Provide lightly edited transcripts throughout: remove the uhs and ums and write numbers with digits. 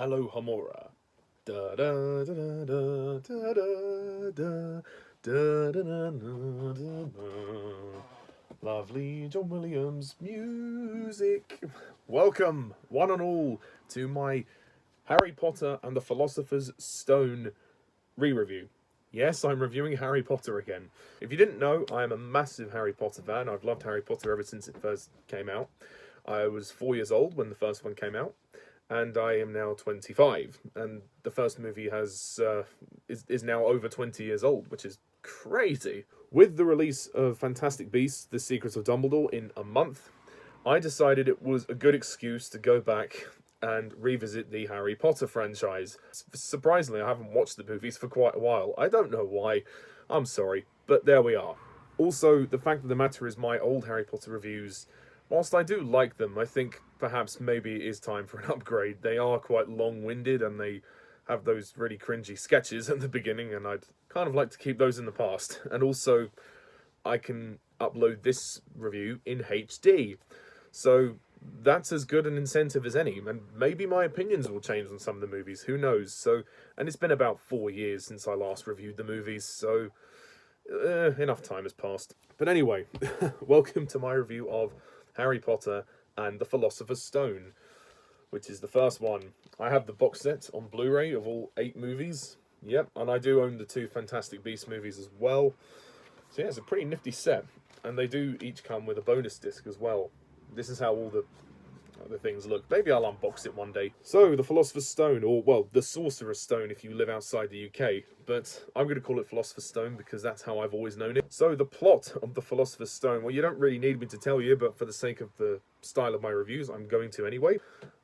Alohomora. Da da da da da da da da da da da da da. Lovely John Williams music. Welcome, one and all, to my Harry Potter and the Philosopher's Stone re-review. Yes, I'm reviewing Harry Potter again. If you didn't know, I am a massive Harry Potter fan. I've loved Harry Potter ever since it first came out. I was 4 years old when the first one came out, and I am now 25. And the first movie is now over 20 years old, which is crazy. With the release of Fantastic Beasts: The Secrets of Dumbledore in a month, I decided it was a good excuse to go back and revisit the Harry Potter franchise. Surprisingly, I haven't watched the movies for quite a while. I don't know why. I'm sorry, but there we are. Also, the fact of the matter is my old Harry Potter reviews, whilst I do like them, I think perhaps maybe it is time for an upgrade. They are quite long-winded and they have those really cringy sketches at the beginning, and I'd kind of like to keep those in the past. And also, I can upload this review in HD. So that's as good an incentive as any, and maybe my opinions will change on some of the movies, who knows. So, and it's been about 4 years since I last reviewed the movies, so enough time has passed. But anyway, welcome to my review of Harry Potter and the Philosopher's Stone, which is the first one. I have the box set on Blu-ray of all 8 movies. Yep, and I do own the 2 Fantastic Beasts movies as well. So yeah, it's a pretty nifty set, and they do each come with a bonus disc as well. This is how all the things look. Maybe I'll unbox it one day. So, the Philosopher's Stone, or, well, the Sorcerer's Stone if you live outside the UK. But I'm going to call it Philosopher's Stone because that's how I've always known it. So, the plot of the Philosopher's Stone, well, you don't really need me to tell you, but for the sake of the style of my reviews, I'm going to anyway.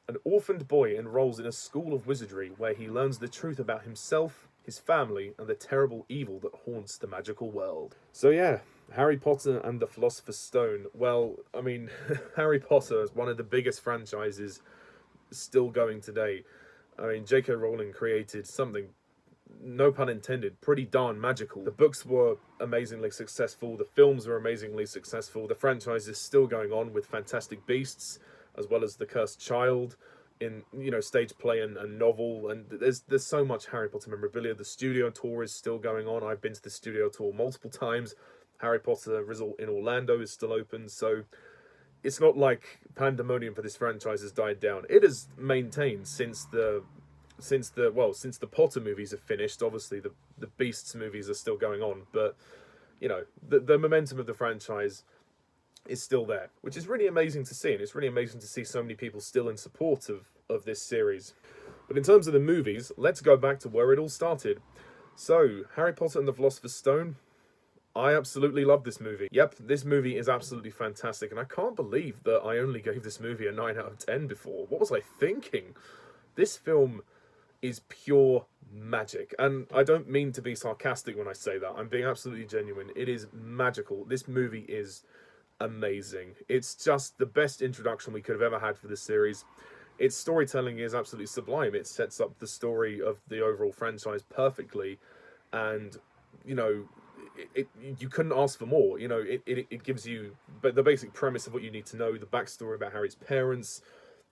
An orphaned boy enrolls in a school of wizardry where he learns the truth about himself, his family, and the terrible evil that haunts the magical world. So yeah, Harry Potter and the Philosopher's Stone. Well, I mean, Harry Potter is one of the biggest franchises still going today. I mean, J.K. Rowling created something, no pun intended, pretty darn magical. The books were amazingly successful, the films were amazingly successful, the franchise is still going on with Fantastic Beasts, as well as The Cursed Child, in, you know, stage play and novel, and there's so much Harry Potter memorabilia. The studio tour is still going on. I've been to the studio tour multiple times. Harry Potter Resort in Orlando is still open, so it's not like pandemonium for this franchise has died down. It has maintained since the Potter movies have finished. Obviously the Beasts movies are still going on, but you know, the momentum of the franchise is still there, which is really amazing to see, and it's really amazing to see so many people still in support of this series. But in terms of the movies, let's go back to where it all started. So, Harry Potter and the Philosopher's Stone, I absolutely love this movie. Yep, this movie is absolutely fantastic, and I can't believe that I only gave this movie a 9 out of 10 before. What was I thinking? This film is pure magic, and I don't mean to be sarcastic when I say that. I'm being absolutely genuine. It is magical. This movie is amazing. It's just the best introduction we could have ever had for this series. Its storytelling is absolutely sublime. It sets up the story of the overall franchise perfectly, and you know, you couldn't ask for more. You know, it gives you the basic premise of what you need to know, the backstory about Harry's parents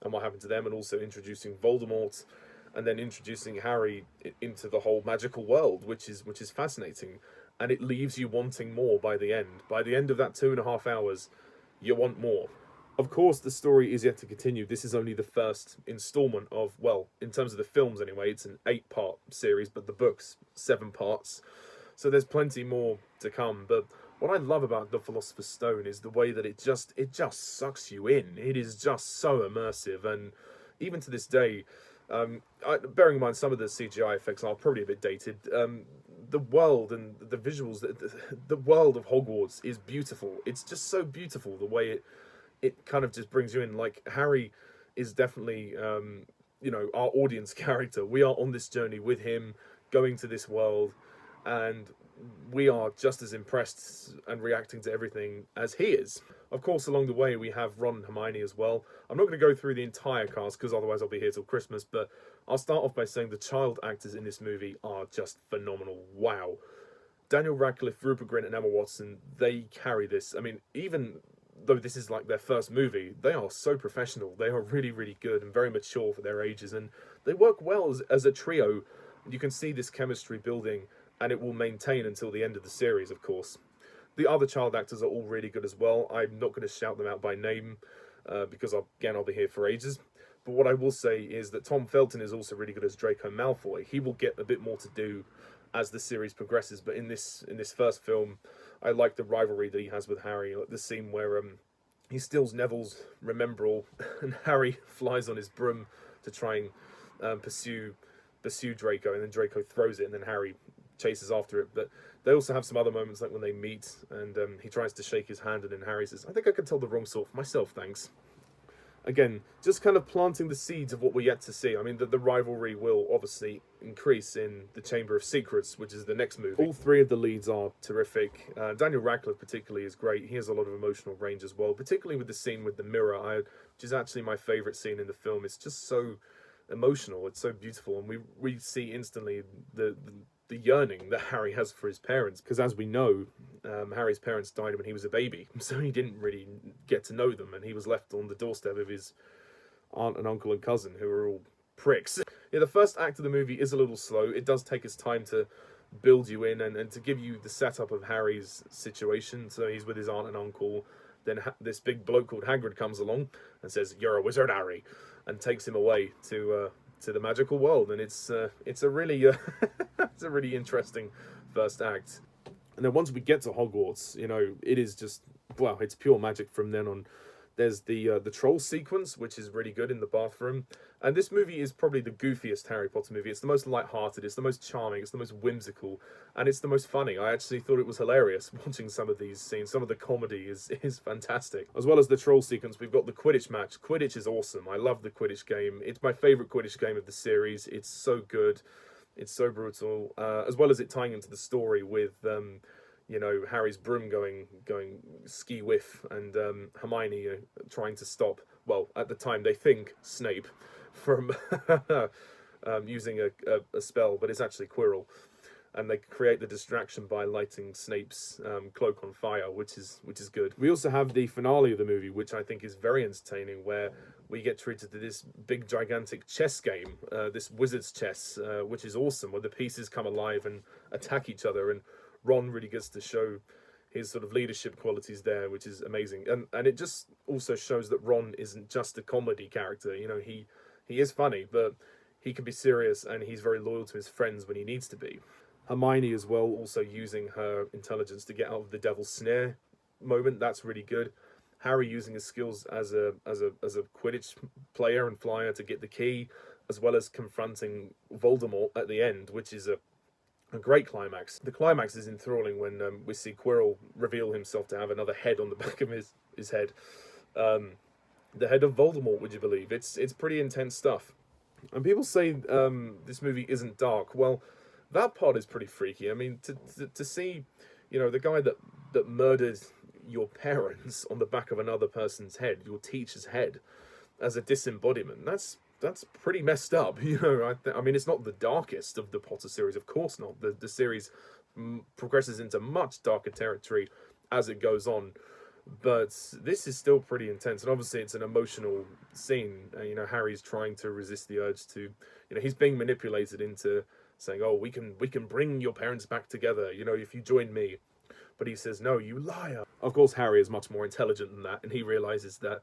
and what happened to them, and also introducing Voldemort, and then introducing Harry into the whole magical world, which is fascinating. And it leaves you wanting more by the end. By the end of that 2.5 hours, you want more. Of course, the story is yet to continue. This is only the first installment of, well, in terms of the films anyway, it's an 8-part series, but the books, 7 parts. So there's plenty more to come. But what I love about The Philosopher's Stone is the way that it just sucks you in. It is just so immersive. And even to this day, bearing in mind some of the CGI effects are probably a bit dated, the world and the visuals, the world of Hogwarts is beautiful. It's just so beautiful the way it kind of just brings you in. Like, Harry is definitely, you know, our audience character. We are on this journey with him, going to this world, and we are just as impressed and reacting to everything as he is. Of course, along the way, we have Ron and Hermione as well. I'm not going to go through the entire cast, because otherwise I'll be here till Christmas, but I'll start off by saying the child actors in this movie are just phenomenal. Wow. Daniel Radcliffe, Rupert Grint, and Emma Watson, they carry this. I mean, even though this is like their first movie, they are so professional. They are really, really good and very mature for their ages, and they work well as a trio. You can see this chemistry building, and it will maintain until the end of the series, of course. The other child actors are all really good as well. I'm not going to shout them out by name, because I'll be here for ages. But what I will say is that Tom Felton is also really good as Draco Malfoy. He will get a bit more to do as the series progresses, but in this first film, I like the rivalry that he has with Harry. Like the scene where he steals Neville's Remembrall, and Harry flies on his broom to try and pursue Draco, and then Draco throws it, and then Harry chases after it. But they also have some other moments, like when they meet, and he tries to shake his hand, and then Harry says, "I think I can tell the wrong sort for myself, thanks." Again, just kind of planting the seeds of what we're yet to see. I mean, the rivalry will obviously increase in The Chamber of Secrets, which is the next movie. All three of the leads are terrific. Daniel Radcliffe particularly is great. He has a lot of emotional range as well, particularly with the scene with the mirror, which is actually my favourite scene in the film. It's just so emotional. It's so beautiful, and we see instantly the yearning that Harry has for his parents, because as we know, Harry's parents died when he was a baby, so he didn't really get to know them, and he was left on the doorstep of his aunt and uncle and cousin, who are all pricks. Yeah, the first act of the movie is a little slow. It does take its time to build you in and to give you the setup of Harry's situation. So he's with his aunt and uncle, then this big bloke called Hagrid comes along and says, "You're a wizard, Harry," and takes him away to the magical world, and it's a really it's a really interesting first act. And then once we get to Hogwarts, it is just, wow, it's pure magic from then on. There's the troll sequence, which is really good in the bathroom. And this movie is probably the goofiest Harry Potter movie. It's the most light-hearted, it's the most charming, it's the most whimsical, and it's the most funny. I actually thought it was hilarious watching some of these scenes. Some of the comedy is fantastic. As well as the troll sequence, we've got the Quidditch match. Quidditch is awesome. I love the Quidditch game. It's my favourite Quidditch game of the series. It's so good. It's so brutal. As well as it tying into the story with Harry's broom going ski whiff, and Hermione trying to stop, well, at the time they think, Snape from using a spell, but it's actually Quirrell, and they create the distraction by lighting Snape's cloak on fire, which is good. We also have the finale of the movie, which I think is very entertaining, where we get treated to this big gigantic chess game, this wizard's chess, which is awesome, where the pieces come alive and attack each other, and Ron really gets to show his sort of leadership qualities there, which is amazing. And it just also shows that Ron isn't just a comedy character. He is funny, but he can be serious, and he's very loyal to his friends when he needs to be. Hermione as well, also using her intelligence to get out of the devil's snare moment. That's really good. Harry using his skills as a Quidditch player and flyer to get the key, as well as confronting Voldemort at the end, which is a great climax. The climax is enthralling when we see Quirrell reveal himself to have another head on the back of his head. The head of Voldemort, would you believe? It's pretty intense stuff. And people say this movie isn't dark. Well, that part is pretty freaky. I mean, to see, the guy that murdered your parents on the back of another person's head, your teacher's head, as a disembodiment, that's pretty messed up. I mean, it's not the darkest of the Potter series, of course not. The series progresses into much darker territory as it goes on, but this is still pretty intense, and obviously it's an emotional scene. Harry's trying to resist the urge to, he's being manipulated into saying, "Oh, we can bring your parents back together, if you join me." But he says, "No, you liar." Of course, Harry is much more intelligent than that, and he realizes that,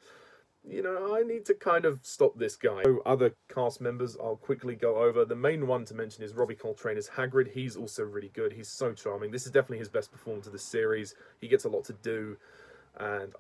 I need to kind of stop this guy. Other cast members I'll quickly go over. The main one to mention is Robbie Coltrane as Hagrid. He's also really good. He's so charming. This is definitely his best performance of the series. He gets a lot to do, and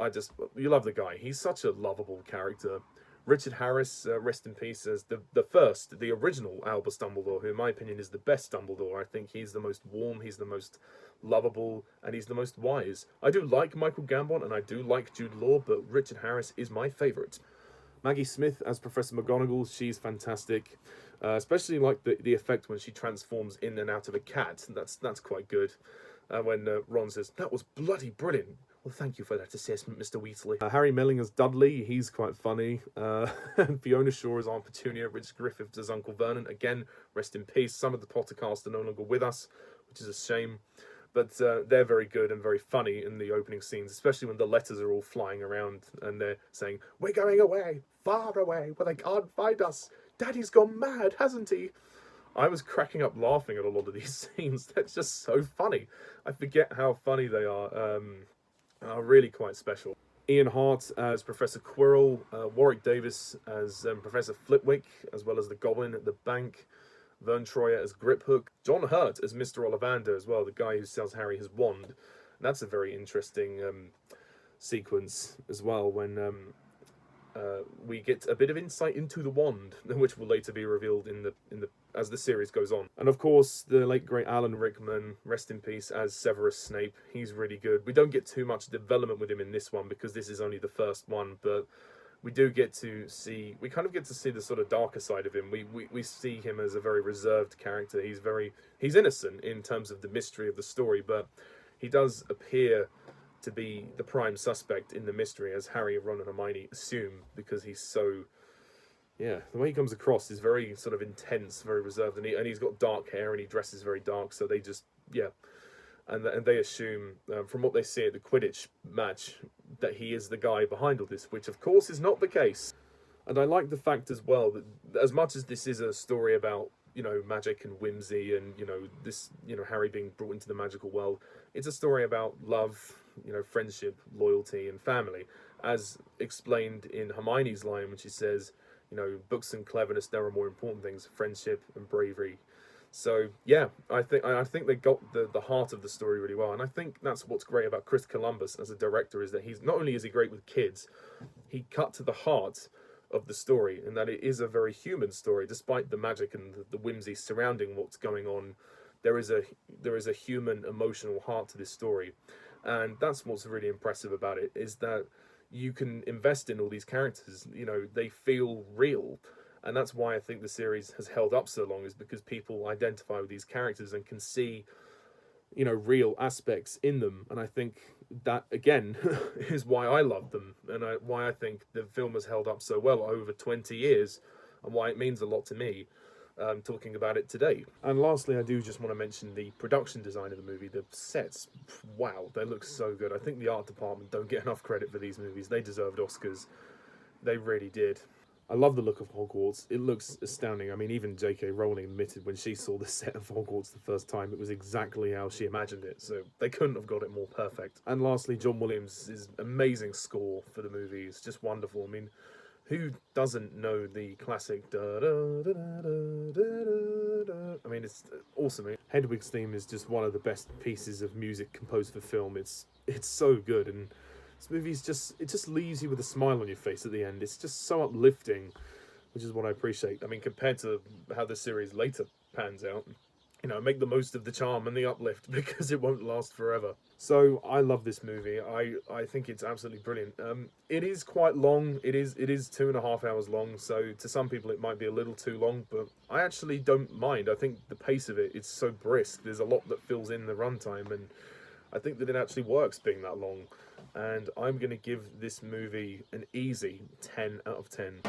you love the guy. He's such a lovable character. Richard Harris, rest in peace, as the original Albus Dumbledore, who in my opinion is the best Dumbledore. I think he's the most warm, he's the most lovable, and he's the most wise. I do like Michael Gambon, and I do like Jude Law, but Richard Harris is my favourite. Maggie Smith as Professor McGonagall, she's fantastic. Especially like the effect when she transforms in and out of a cat. That's quite good. When Ron says, "That was bloody brilliant." "Well, thank you for that assessment, Mr. Weasley." Harry Melling as Dudley, he's quite funny. And Fiona Shaw as Aunt Petunia, Rich Griffiths as Uncle Vernon. Again, rest in peace. Some of the Potter cast are no longer with us, which is a shame. But they're very good and very funny in the opening scenes, especially when the letters are all flying around and they're saying, "We're going away, far away, where they can't find us. Daddy's gone mad, hasn't he?" I was cracking up laughing at a lot of these scenes. That's just so funny. I forget how funny they are really quite special. Ian Hart as Professor Quirrell, Warwick Davis as Professor Flitwick, as well as the Goblin at the bank, Vern Troyer as Griphook, John Hurt as Mr. Ollivander as well, the guy who sells Harry his wand. And that's a very interesting sequence as well, when we get a bit of insight into the wand, which will later be revealed in the as the series goes on. And of course, the late great Alan Rickman, rest in peace, as Severus Snape. He's really good. We don't get too much development with him in this one because this is only the first one, but we do get to see, we kind of get to see the sort of darker side of him. We see him as a very reserved character. He's innocent in terms of the mystery of the story, but he does appear to be the prime suspect in the mystery, as Harry, Ron and Hermione assume, because he's so, yeah, the way he comes across is very sort of intense, very reserved, and he's got dark hair and he dresses very dark, so they just, yeah, and they assume, from what they see at the Quidditch match, that he is the guy behind all this, which of course is not the case. And I like the fact as well that as much as this is a story about, you know, magic and whimsy and, you know, this, you know, Harry being brought into the magical world, it's a story about love, you know, friendship, loyalty and family, as explained in Hermione's line when she says, you know, books and cleverness, there are more important things, friendship and bravery. So yeah, I think they got the heart of the story really well, and I think that's what's great about Chris Columbus as a director, is that he's not only is he great with kids, he cut to the heart of the story, and that it is a very human story, despite the magic and the whimsy surrounding what's going on. There is a human emotional heart to this story, and that's what's really impressive about it, is that you can invest in all these characters. You know, they feel real. And that's why I think the series has held up so long, is because people identify with these characters and can see, you know, real aspects in them. And I think that, again, is why I love them, and why I think the film has held up so well over 20 years, and why it means a lot to me, talking about it today. And lastly, I do just want to mention the production design of the movie. The sets, wow, they look so good. I think the art department don't get enough credit for these movies. They deserved Oscars. They really did. I love the look of Hogwarts. It looks astounding. I mean, even J.K. Rowling admitted when she saw the set of Hogwarts the first time, it was exactly how she imagined it. So they couldn't have got it more perfect. And lastly, John Williams' amazing score for the movie is just wonderful. I mean, who doesn't know the classic da da da da da da da? I mean, it's awesome. Hedwig's theme is just one of the best pieces of music composed for film. It's so good, and this movie's just leaves you with a smile on your face at the end. It's just so uplifting, which is what I appreciate. I mean, compared to how the series later pans out, you know, make the most of the charm and the uplift, because it won't last forever. So I love this movie. I think it's absolutely brilliant. It is quite long. It is 2.5 hours long. So to some people it might be a little too long, but I actually don't mind. I think the pace of it's so brisk. There's a lot that fills in the runtime, and I think that it actually works being that long. And I'm going to give this movie an easy 10 out of 10.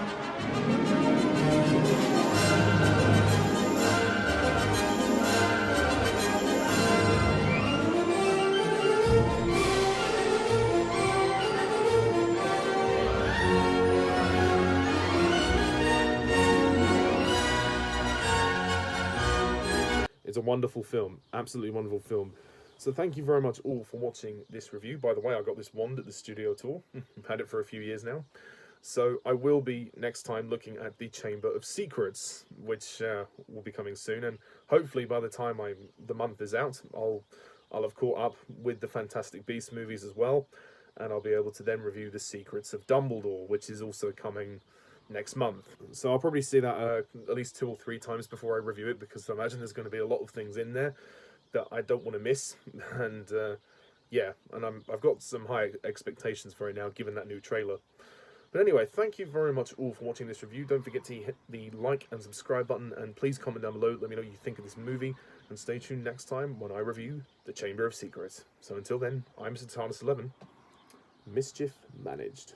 It's a wonderful film, absolutely wonderful film. So thank you very much all for watching this review. By the way, I got this wand at the studio tour. I've had it for a few years now. So I will be next time looking at the Chamber of Secrets, which will be coming soon. And hopefully by the time the month is out, I'll have caught up with the Fantastic Beasts movies as well. And I'll be able to then review The Secrets of Dumbledore, which is also coming next month. So I'll probably see that at least 2 or 3 times before I review it, because I imagine there's going to be a lot of things in there that I don't want to miss. And yeah, and I've got some high expectations for it now, given that new trailer. But anyway, thank you very much all for watching this review. Don't forget to hit the like and subscribe button, and please comment down below, let me know what you think of this movie, and stay tuned next time when I review The Chamber of Secrets. So until then, I'm Mr. TARDIS11. Mischief managed.